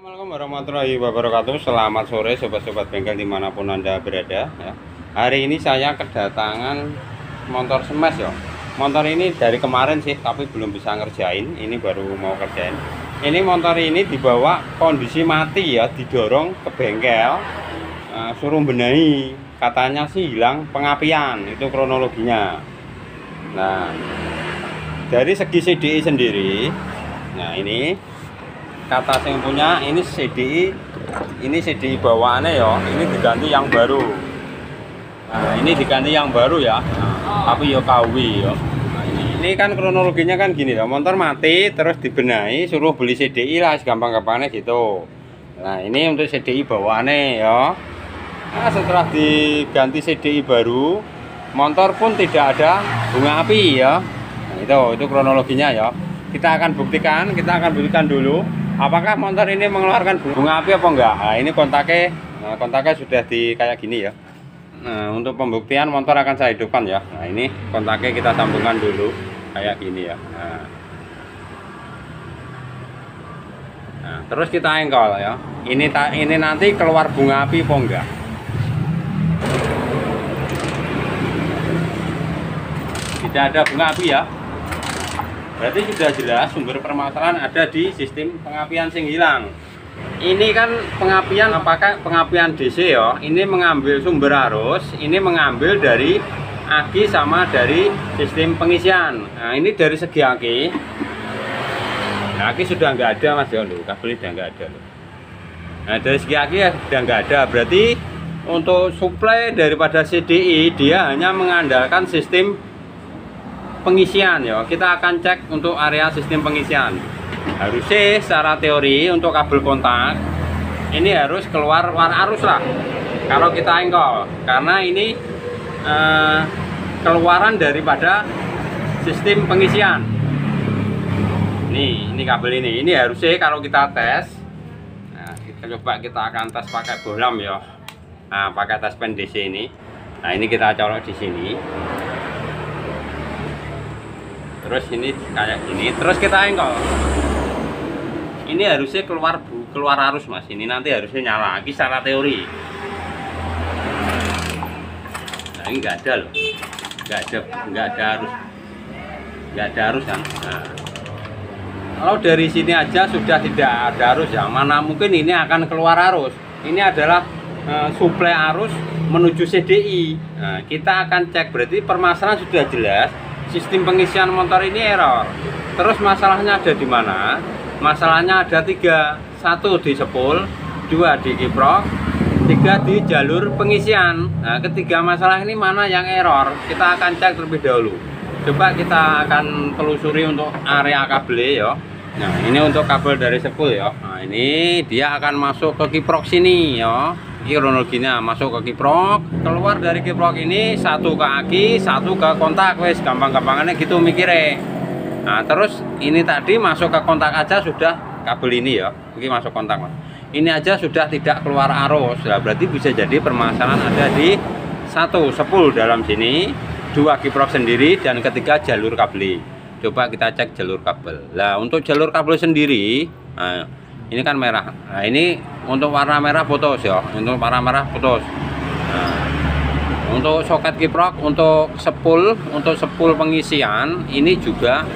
Assalamualaikum warahmatullahi wabarakatuh. Selamat sore sobat-sobat bengkel dimanapun Anda berada ya. Hari ini saya kedatangan motor smash ya. Motor ini dari kemarin sih tapi belum bisa ngerjain. Ini baru mau kerjain. Ini motor ini dibawa kondisi mati ya, didorong ke bengkel, suruh benahi. Katanya sih hilang pengapian, itu kronologinya. Nah, dari segi CDI sendiri, nah ini kata yang punya ini CDI bawaannya ya, ini diganti yang baru. Nah, ini diganti yang baru ya, tapi ya KW ya. Nah, ini kan kronologinya kan gini ya, motor mati terus dibenahi, suruh beli CDI lah, gampang-gampangnya gitu. Nah, ini untuk CDI bawaannya ya. Nah, setelah diganti CDI baru, motor pun tidak ada bunga api ya. Nah, itu kronologinya ya. Kita akan buktikan dulu apakah motor ini mengeluarkan bunga api apa enggak. Nah, ini kontaknya sudah di kayak gini ya. Nah, untuk pembuktian motor akan saya hidupkan ya. Nah, ini kontaknya kita sambungkan dulu kayak gini ya. Nah, terus kita engkol ya. Ini nanti keluar bunga api apa enggak. Tidak ada bunga api ya. Berarti sudah jelas sumber permasalahan ada di sistem pengapian sing hilang. Ini kan pengapian, apakah pengapian DC ya? Ini mengambil sumber arus, ini mengambil dari aki sama dari sistem pengisian. Nah, ini dari segi aki. Nah, aki sudah nggak ada mas ya, loh. Kabel sudah nggak ada loh. Nah, dari segi aki ya sudah nggak ada. Berarti untuk suplai daripada CDI dia hanya mengandalkan sistem pengisian ya. Kita akan cek untuk area sistem pengisian. Harusnya secara teori untuk kabel kontak ini harus keluar arus lah kalau kita engkol, karena ini keluaran daripada sistem pengisian. Ini kabel ini harusnya kalau kita tes. Nah, kita akan tes pakai bohlam ya. Nah, pakai tes pen DC ini. Nah, ini kita colok di sini. Terus ini kayak gini, terus kita engkol. Ini harusnya keluar arus mas. Ini nanti harusnya nyala lagi secara teori. Nah, ini nggak ada loh, nggak ada arus kan. Nah, kalau dari sini aja sudah tidak ada arus ya, mana mungkin ini akan keluar arus. Ini adalah suplai arus menuju CDI. Nah, kita akan cek, berarti permasalahan sudah jelas. Sistem pengisian motor ini error. Terus masalahnya ada di mana? Masalahnya ada 3. 1 di sepul, 2 di kiprok, 3 di jalur pengisian. Nah, ketiga masalah ini mana yang error? Kita akan cek terlebih dahulu. Coba kita akan telusuri untuk area kabel ya. Nah, ini untuk kabel dari sepul ya. Nah, ini dia akan masuk ke kiprok sini ya. Ini kronologinya, masuk ke kiprok, keluar dari kiprok ini, 1 ke aki, 1 ke kontak, wes gampang-gampangannya gitu mikirnya. Nah, terus ini tadi masuk ke kontak aja sudah kabel ini ya, ini masuk kontak mas. Ini aja sudah tidak keluar arus, nah, berarti bisa jadi permasalahan ada di 1 sepul dalam sini, 2 kiprok sendiri, dan ketiga jalur kabel. Coba kita cek jalur kabel. Nah, untuk jalur kabel sendiri, nah, ini kan merah. Nah, ini untuk warna merah putus ya. Untuk warna merah putus. Nah, untuk soket kiprok, untuk sepul pengisian ini juga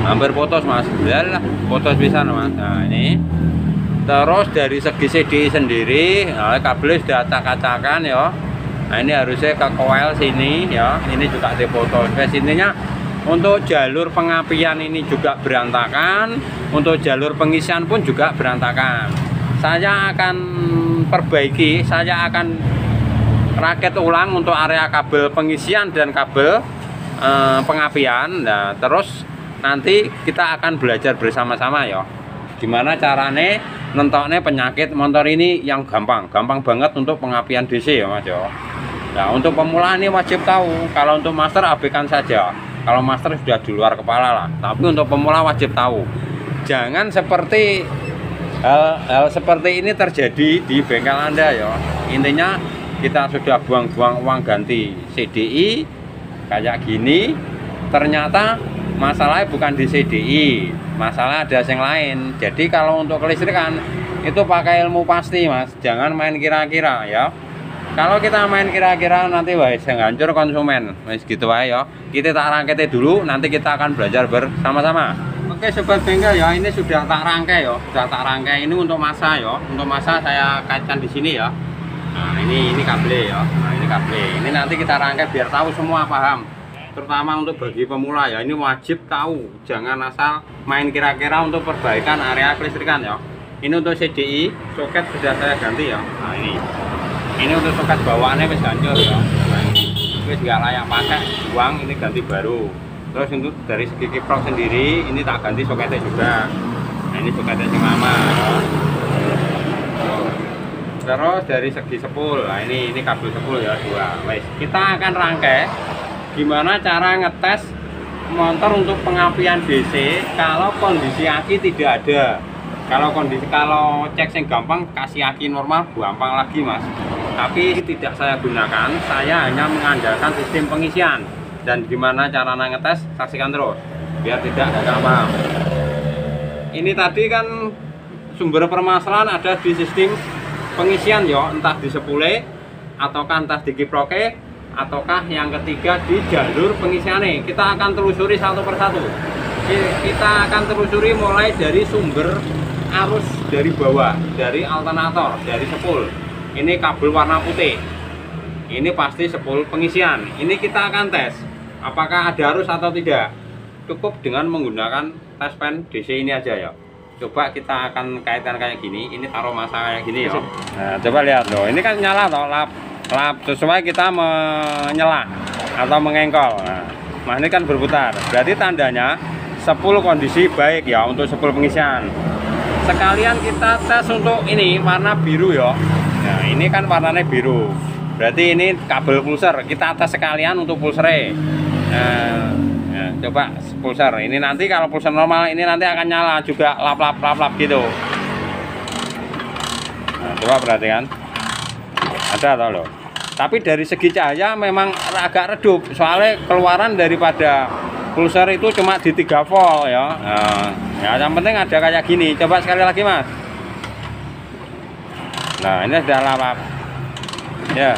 hampir putus mas. Lah, putus bisa mas. Nah, ini. Terus dari segi CDI sendiri, nah, kabel sudah acak-acakan ya. Nah, ini harusnya ke coil sini ya. Ini juga diputus. Intinya untuk jalur pengapian ini juga berantakan, untuk jalur pengisian pun juga berantakan. Saya akan perbaiki, saya akan rakit ulang untuk area kabel pengisian dan kabel pengapian. Nah, terus nanti kita akan belajar bersama-sama ya. Gimana caranya nentoknya penyakit motor ini yang gampang banget untuk pengapian DC ya mas ya. Nah, untuk pemula ini wajib tahu. Kalau untuk master abaikan saja. Kalau master sudah di luar kepala lah, tapi untuk pemula wajib tahu. Jangan seperti hal seperti ini terjadi di bengkel Anda ya. Intinya kita sudah buang-buang uang ganti CDI kayak gini, ternyata masalahnya bukan di CDI, masalah ada yang lain. Jadi kalau untuk kelistrikan itu pakai ilmu pasti mas, jangan main kira-kira ya. Kalau kita main kira-kira nanti wah hancur konsumen, wis gitu aja ya. Kita tak rangkai dulu, nanti kita akan belajar bersama-sama. Oke sobat bengkel ya, ini sudah tak rangkai ya, sudah tak rangkai. Ini untuk masa ya, untuk masa saya kaitkan di sini ya. Nah ini kabel ya, nah ini kabel. Ini nanti kita rangkai biar tahu semua, paham. Terutama untuk bagi pemula ya, ini wajib tahu, jangan asal main kira-kira untuk perbaikan area kelistrikan ya. Ini untuk CDI, soket sudah saya ganti ya. Nah ini untuk soket bawaannya wis hancur ya. Nah ini wis nggak layak pakai, buang, ini ganti baru. Terus untuk dari segi kiprok sendiri, ini tak ganti soketnya juga. Nah ini soketnya yang lama ya. Terus dari segi sepul, nah ini kabel sepul ya, 2. Wes kita akan rangkai gimana cara ngetes motor untuk pengapian DC kalau kondisi aki tidak ada. Kalau cek yang gampang kasih aki normal gampang lagi mas. Tapi tidak saya gunakan, saya hanya mengandalkan sistem pengisian. Dan gimana cara ngetes, saksikan terus biar tidak gagal paham. Ini tadi kan sumber permasalahan ada di sistem pengisian ya, entah di sepule ataukah entah di kiproke, ataukah yang ketiga di jalur pengisiannya. Kita akan telusuri satu persatu. Kita akan telusuri mulai dari sumber arus dari bawah, dari alternator, dari sepul. Ini kabel warna putih, ini pasti sepul pengisian. Ini kita akan tes apakah ada arus atau tidak. Cukup dengan menggunakan tes pen DC ini aja ya. Coba kita akan kaitkan kayak gini, ini taruh masa kayak gini ya. Nah, coba lihat loh, ini kan nyala toh, lap sesuai kita menyela atau mengengkol. Nah ini kan berputar, berarti tandanya sepul kondisi baik ya untuk sepul pengisian. Sekalian kita tes untuk ini warna biru ya. Nah ini kan warnanya biru, berarti ini kabel pulser. Kita tes sekalian untuk pulsernya. Nah, coba pulser ini nanti kalau pulser normal ini nanti akan nyala juga lap gitu. Nah, coba perhatikan, ada atau loh. Tapi dari segi cahaya memang agak redup, soalnya keluaran daripada pulser itu cuma di 3 volt ya. Nah, ya yang penting ada kayak gini. Coba sekali lagi mas. Nah ini sudah lap ya.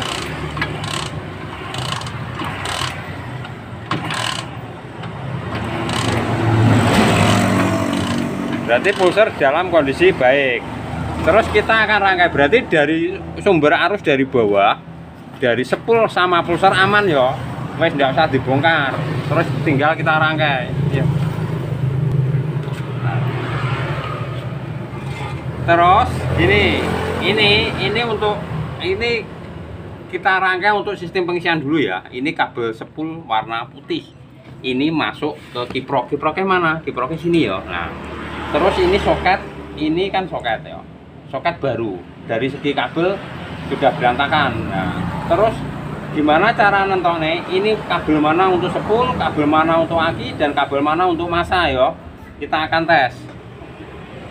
Berarti pulser dalam kondisi baik. Terus kita akan rangkai, berarti dari sumber arus dari bawah, dari sepul sama pulser aman ya. Wes tidak usah dibongkar. Terus tinggal kita rangkai ya. Terus ini untuk ini kita rangkai untuk sistem pengisian dulu ya. Ini kabel sepul warna putih. Ini masuk ke kiprok. Kiproknya mana? Kiproknya sini ya. Nah, terus ini soket, ini kan soket ya, soket baru. Dari segi kabel sudah berantakan. Nah, terus gimana cara nentoknya? Ini kabel mana untuk sepul, kabel mana untuk aki, dan kabel mana untuk masa ya. Kita akan tes.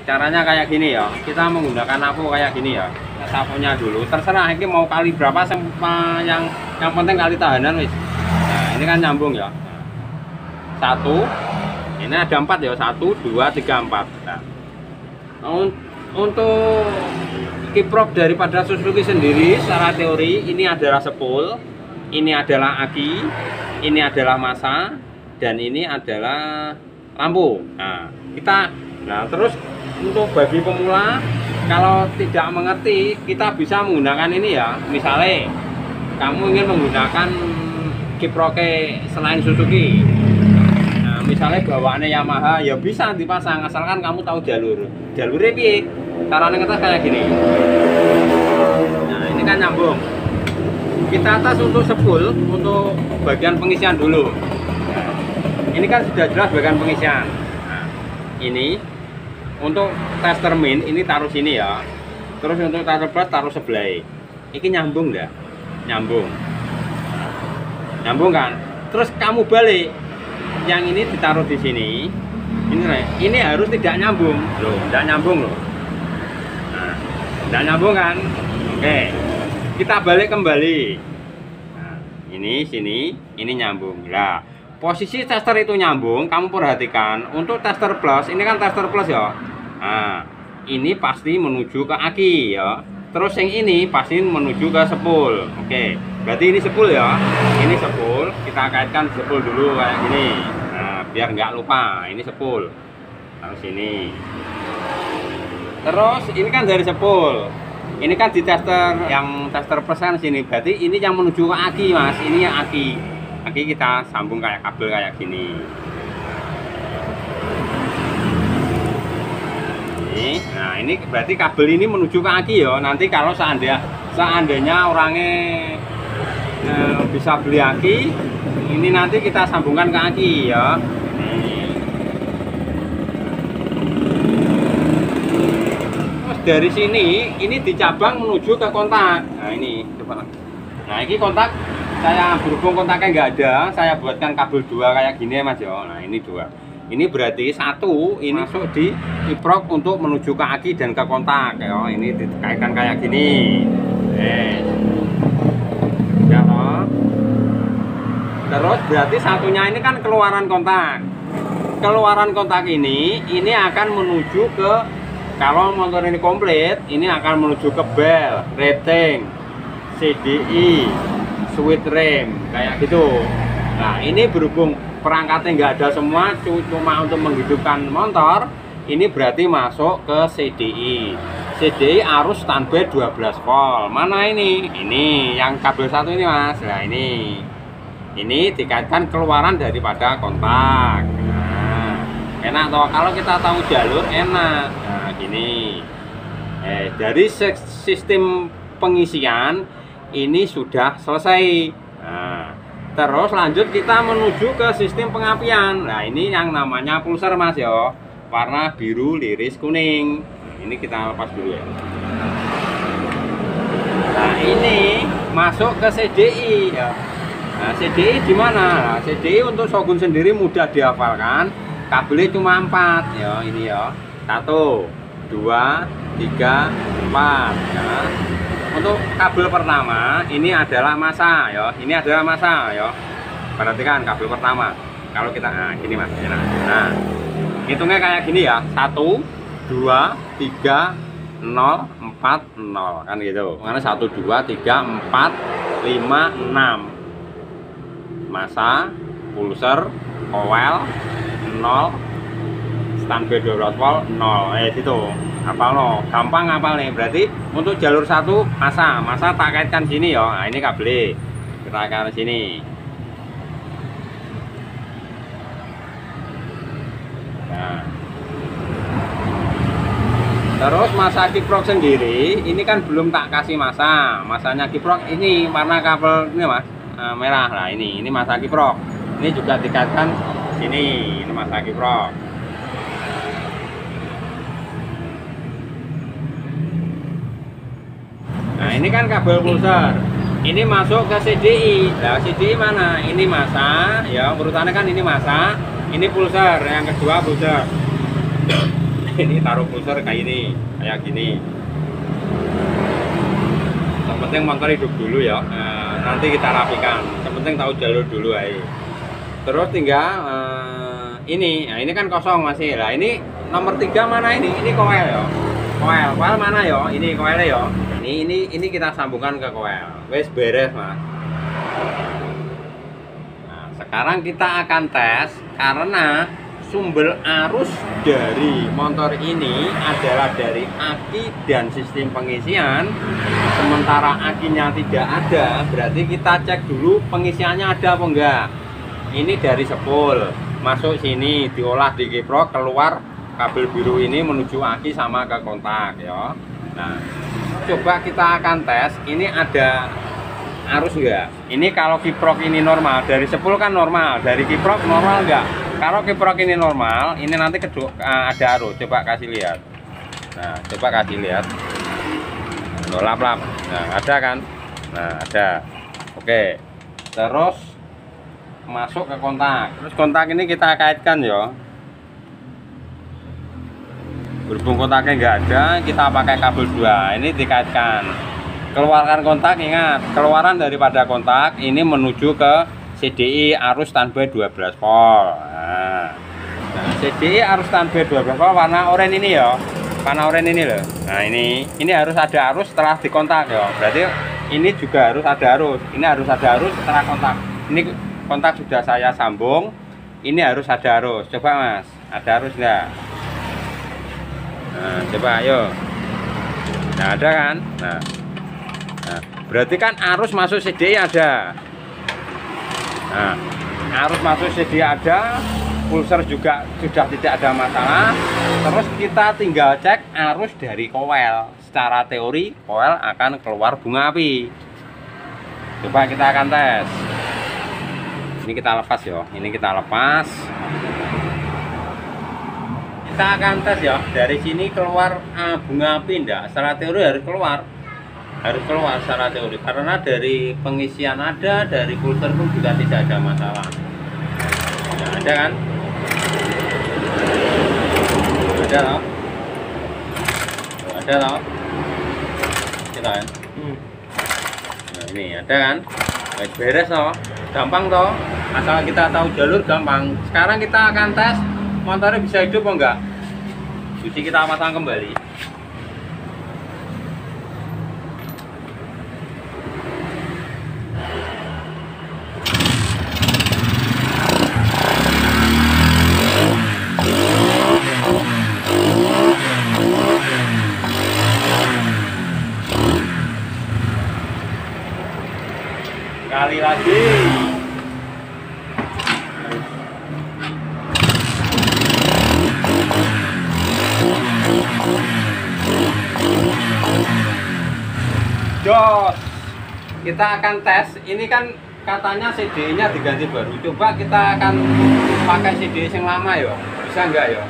Caranya kayak gini ya. Kita menggunakan sapu kayak gini ya. Sapunya dulu. Terserah ini mau kali berapa, yang penting kali tahanan wis. Nah, ini kan nyambung ya. 1. Ini ada 4 ya, 1, 2, 3, 4. Nah, untuk kiprok daripada Suzuki sendiri secara teori ini adalah sepul, ini adalah aki, ini adalah masa, dan ini adalah lampu. Nah terus untuk bagi pemula kalau tidak mengerti, kita bisa menggunakan ini ya. Misalnya kamu ingin menggunakan kiproke selain Suzuki, misalnya bawaannya Yamaha ya bisa dipasang asalkan kamu tahu jalurnya piye. Caranya ngetes kayak gini. Nah ini kan nyambung. Kita tes untuk sepul, untuk bagian pengisian dulu. Nah, ini kan sudah jelas bagian pengisian. Nah, ini untuk tester min ini taruh sini ya. Terus untuk tester plus taruh sebelah. Ini nyambung dah, nyambung kan. Terus kamu balik. Yang ini ditaruh di sini, ini harus tidak nyambung loh, tidak nyambung loh. Nah, tidak nyambung kan? Oke, kita balik kembali. Nah, ini sini, ini nyambung. Nah, posisi tester itu nyambung, kamu perhatikan. Untuk tester plus, ini kan tester plus ya. Nah, ini pasti menuju ke aki ya. Terus yang ini pasti menuju ke sepul. Oke, berarti ini sepul ya. Ini sepul, kita kaitkan sepul dulu kayak gini. Nah, biar nggak lupa, ini sepul. Lalu sini. Terus ini kan dari sepul. Ini kan di tester yang tester persen sini. Berarti ini yang menuju ke aki, Mas. Ini yang aki. Aki kita sambung kayak kabel kayak gini. Nah, ini berarti kabel ini menuju ke aki ya. Nanti kalau seandainya orangnya bisa beli aki, ini nanti kita sambungkan ke aki ya. Terus dari sini ini dicabang menuju ke kontak. Nah, ini coba. Nah, ini kontak saya berhubung kontaknya nggak ada, saya buatkan kabel dua kayak gini ya Mas ya. Nah, ini dua. Ini berarti satu ini masuk di kiprok untuk menuju ke aki dan ke kontak ya. Ini dikaitkan kayak gini. Ya toh. Terus berarti satunya ini kan keluaran kontak. Keluaran kontak ini akan menuju ke, kalau motor ini komplit, ini akan menuju ke bel, rating, CDI, switch rem kayak gitu. Nah, ini berhubung perangkatnya nggak ada semua, cuma untuk menghidupkan motor, ini berarti masuk ke CDI. CDI arus standby 12 volt. Mana ini? Ini yang kabel satu ini Mas. Nah, ini dikaitkan keluaran daripada kontak. Nah, enak toh, kalau kita tahu jalur enak. Nah, gini. Dari sistem pengisian ini sudah selesai. Nah, terus lanjut kita menuju ke sistem pengapian. Nah, ini yang namanya pulser Mas ya. Warna biru liris kuning. Ini kita lepas dulu ya. Nah, ini masuk ke CDI ya. Nah, CDI di mana? Nah, CDI untuk Shogun sendiri mudah dihafalkan. Kabelnya cuma 4 ya, ini ya. 1 2 3 4 ya. Untuk kabel pertama ini adalah masa ya. Ini adalah masa ya. Perhatikan kabel pertama. Kalau kita gini Mas. Nah, hitungnya kayak gini ya. 1 2 3 0 4 0 kan gitu. Mana 1 2 3 4 5 6. Masa, pulser, coil 0, standby 12 volt 0. Situ. Hafal no, gampang hafal nih. Berarti untuk jalur satu masa tak kaitkan sini ya. Nah, ini kabel kita kaitkan sini. Nah, terus masa kiprok sendiri ini kan belum tak kasih masanya kiprok ini warna kabel ini Mas, merah. Nah, ini masa kiprok. Ini juga dikaitkan sini. Ini masa kiprok. Nah, ini kan kabel pulser. Ini masuk ke CDI. Nah, CDI mana? Ini masa, ya urutannya kan ini masa, ini pulser, yang kedua pulser. Ini taruh pulser kayak gini. Yang penting motor hidup dulu ya. Nah, nanti kita rapikan. Yang penting tahu jalur dulu aja. Terus tinggal ini. Nah, ini kan kosong masih. Nah, ini nomor 3 mana ini? Ini coil ya. Coil mana ya? Ini coilnya ya. Ini kita sambungkan ke coil. Wes beres Mas. Nah, sekarang kita akan tes karena sumber arus dari motor ini adalah dari aki dan sistem pengisian. Sementara akinya tidak ada, berarti kita cek dulu pengisiannya ada apa enggak. Ini dari sepul masuk sini, diolah di kiprok, keluar kabel biru ini menuju aki sama ke kontak ya. Nah, coba kita akan tes ini ada arus enggak. Ini kalau kiprok ini normal, dari sepul kan normal, dari kiprok normal enggak. Kalau kiprok ini normal, ini nanti ada arus. Coba kasih lihat. Nah, coba kasih lihat. Lap-lap. Nah, ada kan? Nah, ada. Oke. Terus masuk ke kontak. Terus kontak ini kita kaitkan ya. Berhubung kontaknya nggak ada, kita pakai kabel 2. Ini dikaitkan. Keluarkan kontak, ingat, keluaran daripada kontak ini menuju ke CDI arus standby 12 volt. Nah, CDI arus standby 12 volt warna oranye ini ya. Warna oranye ini loh. Nah, ini harus ada arus setelah dikontak ya. Berarti ini juga harus ada arus. Ini harus ada arus setelah kontak. Ini kontak sudah saya sambung. Ini harus ada arus. Coba Mas, ada arus enggak? Nah, coba ayo. Nah, ada kan? Nah, berarti kan arus masuk CDI ada. Nah, arus masuk CDI ada, pulser juga sudah tidak ada masalah. Terus kita tinggal cek arus dari koil. Secara teori koil akan keluar bunga api. Coba kita akan tes. Ini kita lepas ya. Ini kita lepas. Kita akan tes ya. Dari sini keluar bunga api enggak? Secara teori harus keluar. Harus keluar secara teori karena dari pengisian ada, dari pulser pun juga tidak ada masalah. Nah, ada kan? Ada loh. Ada loh. Kita kan? Nah, ini ada kan? Baik, beres loh. Gampang toh. Asal kita tahu jalur gampang. Sekarang kita akan tes motornya bisa hidup atau enggak. Jadi kita pasang kembali. Sekali lagi. Jos. Kita akan tes. Ini kan katanya CD-nya diganti baru. Coba kita akan pakai CD yang lama ya. Bisa enggak ya?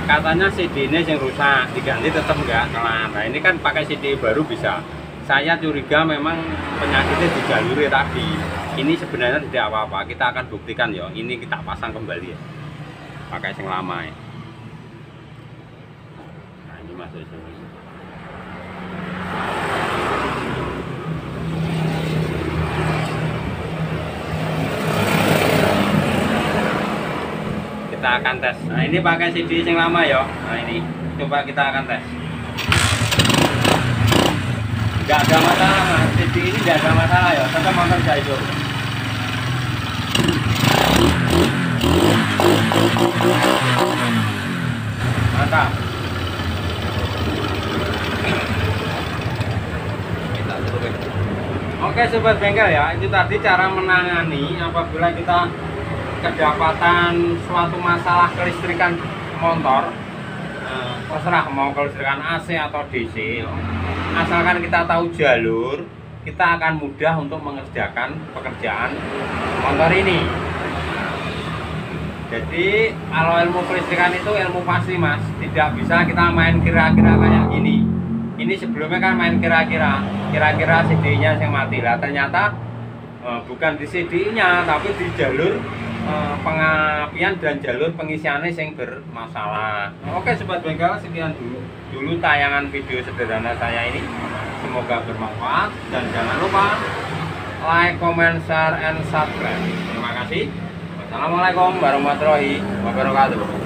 Katanya CD-nya yang rusak, diganti tetap enggak kelar. Nah, ini kan pakai CD baru bisa. Saya curiga memang penyakitnya di jalur tadi. Ini sebenarnya tidak apa-apa. Kita akan buktikan ya. Ini kita pasang kembali ya. Pakai yang lama ya. Nah, ini masuk sini. Kita akan tes. Nah, ini pakai CD yang lama ya. Nah, ini coba kita akan tes. Nggak ada masalah Mas, CD ini nggak ada masalah ya, tetap motor bisa hidup. Mantap. Oke sobat bengkel ya, itu tadi cara menangani apabila kita kedapatan suatu masalah kelistrikan motor. Terserah mau kelistrikan AC atau DC, asalkan kita tahu jalur, kita akan mudah untuk mengerjakan pekerjaan motor ini. Jadi kalau ilmu kelistrikan itu ilmu pasti Mas, tidak bisa kita main kira-kira kayak gini. Ini sebelumnya kan main kira-kira CD-nya yang mati lah, ternyata bukan di CD-nya tapi di jalur pengapian dan jalur pengisiannya yang bermasalah. Oke sobat bengkel, sekian dulu tayangan video sederhana saya ini, semoga bermanfaat dan jangan lupa like, comment, share, and subscribe. Terima kasih. Wassalamualaikum warahmatullahi wabarakatuh.